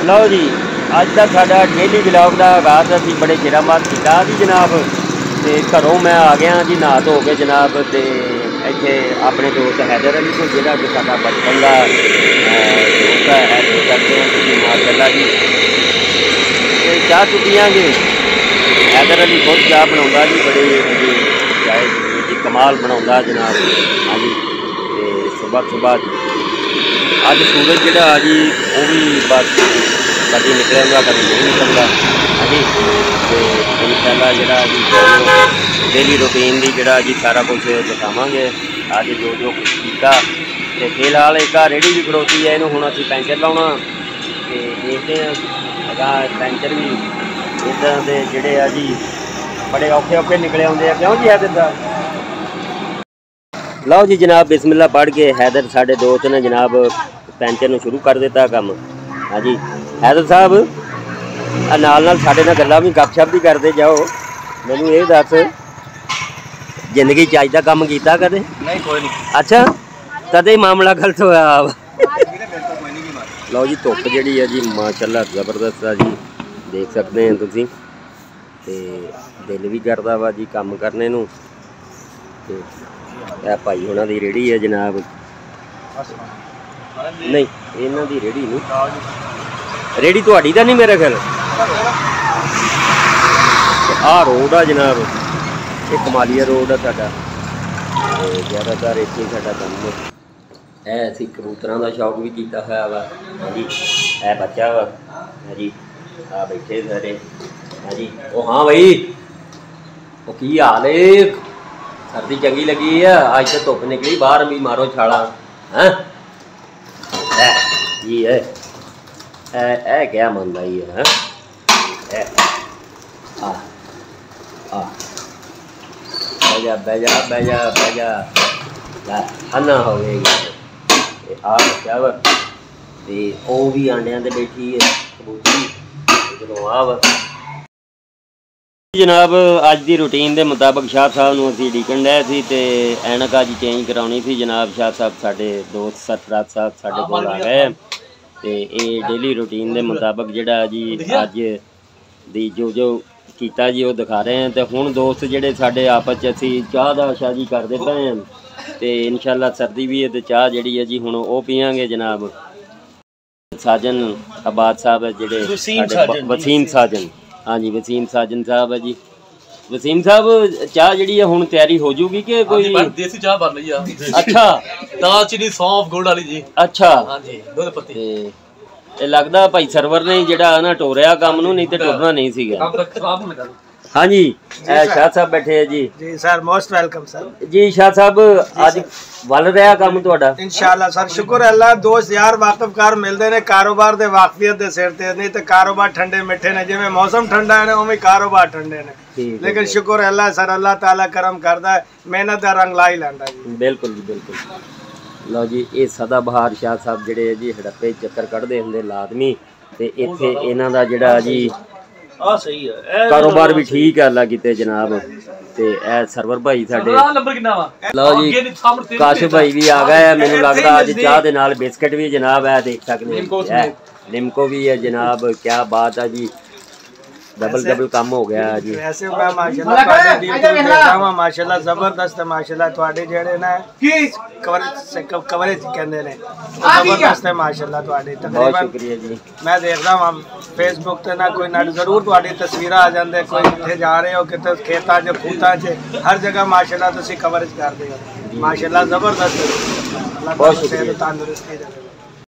लो जी अज का साडा daily blog का आगाज़ असीं बड़े चिरां बाद कीता जी जनाब। तो घरों मैं आ गया जी नहा धो के जनाब। तो इत्थे अपने दोस्त हैदर अली को जिहड़ा कि साडा बचपन का दोस्त है देख सकते हो तुसीं माशाअल्लाह जी। तो चाह चु पियाँगे। हैदर अली खुद चाह बनाउंदा जी, बड़ी जी चाय जी कमाल बनाउंदा जनाब। हाँ जी तो सुबह सुबह अज सूरज जोड़ा जी वो भी बस कभी निकलेगा कभी नहीं निकलता। हाँ जी तो इंशाअल्लाह जोड़ा जी डेली रूटीन की जोड़ा जी सारा कुछ दिखावे अज जो जो कुछ किया। तो फिलहाल एक रेहड़ी भी खड़ोती है, इनू हुण असीं पैंचर लाउणा ते देखते हैं अगर पैंचर भी इदां दे जिहड़े आ जी बड़े औखे औखे निकले आउंदे आ। क्यों जी हैदर साहब? लो जी जनाब बिस्मिल्लाह पढ़ के हैदर साढ़े दोस्त ने जनाब पैंचर नूं शुरू कर दिता काम। हाँ जी हैदर साहब नाल नाल साडे नाल गल्लां भी गपशप भी करते जाओ। मैनूं ये दस जिंदगी च अज दा काम कीता कदे? नहीं कोई नहीं। अच्छा तदे मामला गलत होया। लो जी धुप्प जिहड़ी है जी माशाअल्लाह जबरदस्त है जी, देख सकते हैं तुसीं। ते दिल भी करदा वा जी काम करने नूं। ते भाई हुणां दी रेहड़ी है जनाब। नहीं इन्हां दी रेहड़ी नहीं, रेहड़ी तुहाडी तां नहीं मेरे ख्याल। आ रोड आ जनाब, ये कमालिया रोड है साडा। ज़्यादातर इत्थे साडा काम है। असीं कबूतरां दा शौक भी कीता होया वा। हाँ जी है बच्चा वा। हाँ जी आ बैठे सारे। हाँ जी ओ हाँ भाई ओ की हाल है? सर्दी चंगी लगी है? अज तो धुप निकली बाहर भी मारो छाला। हैं जी है क्या मन भाई है? बैजा बैजा बैजा बैजा खाना हो गया। आ बच्चा वा तो वह भी आंडिया ते बैठी है कबूतरी। चलो आ वा जनाब अज की रूटीन के मुताबिक शाह साहब नूं असीं उਡੀकण डए सी ते ऐनक अज चेंज कराउणी सी जनाब। शाह साहब साडे दोस्त सरफराज साहब साडे कोल आ गए ते ये डेली रूटीन के मुताबिक जिहड़ा जी अज दी जो जो कीता जी वो दिखा रहे हैं। तो हुण दोस्त जिहड़े साडे आपस च असीं चाह दा शाह जी करदे पए हैं। तो इंशाअल्लाह सर्दी भी है तो चाह जिहड़ी है जी हुण वो पीआंगे जनाब। साजन आबाद साहब है जिहड़े वसीम साजन। हाँ जी वसीम साजन साहब है जी। वसीम साहब चाह जी हुण तैयारी हो जूगी कि कोई देसी चाह बन रही है? अच्छा दाल चीनी सौंफ गुड़ वाली जी। अच्छा हाँ जी दुध पत्ती। ये लगता भाई सरवर ने जिहड़ा ना टोरिया काम नूं, नहीं तो टुरना नहीं सीगा। हाँ जी शाह साहब बैठे है जी। जी सर मोस्ट वेलकम सर। जी शाह साहब अज वल रहा काम तुहाडा? इंशाअल्लाह सर शुक्र है अल्लाह। दोस्त यार वाकफकार मिलते हैं कारोबार के वाकफियत के सिर ते, नहीं तो कारोबार ठंडे मिठे ने। जिवें मौसम ठंडा है उवें कारोबार ठंडे ने, लेकिन शुक्र है अल्लाह सर अल्लाह ताला करम करदा है, मेहनत का रंग ला ही लैंदा जी। बिल्कुल जी बिल्कुल। लो जी ये सदाबहार शाह साहब जिहड़े जी हड़प्पे चक्कर कढ़दे हुंदे लाजमी। ते इत्थे इन्हां दा जिहड़ा जी सही है कारोबार भी ठीक है अल्लाह कीते जनाब। ते ए सरवर भाई साडे लो जी काशिफ भाई भी आ गए। मैनूं लगदा अज चाह दे नाल बिस्किट भी जनाब है, देख सकते हैं निमको भी है जनाब। क्या बात है जी, डबल डबल काम हो गया जी। वैसे मैं माशाल्लाह माशाल्लाह जबरदस्त है माशाल्लाह। तुहाडे जेहड़े ना कवरेज कहंदे ने जबरदस्त है माशाल्लाह तुहाडे। बहुत शुक्रिया जी। मैं देखदा हां फेसबुक ते ना कोई ना जरूर तुहाडी तस्वीरां आ जांदे, कोई किथे जा रहे हो किते खेतां च खूतां च हर जगह माशाल्लाह तुसीं कवरेज करदे हो माशाल्लाह जबरदस्त। अल्लाह बहुत शुक्रिया तंदुरुस्ती दे।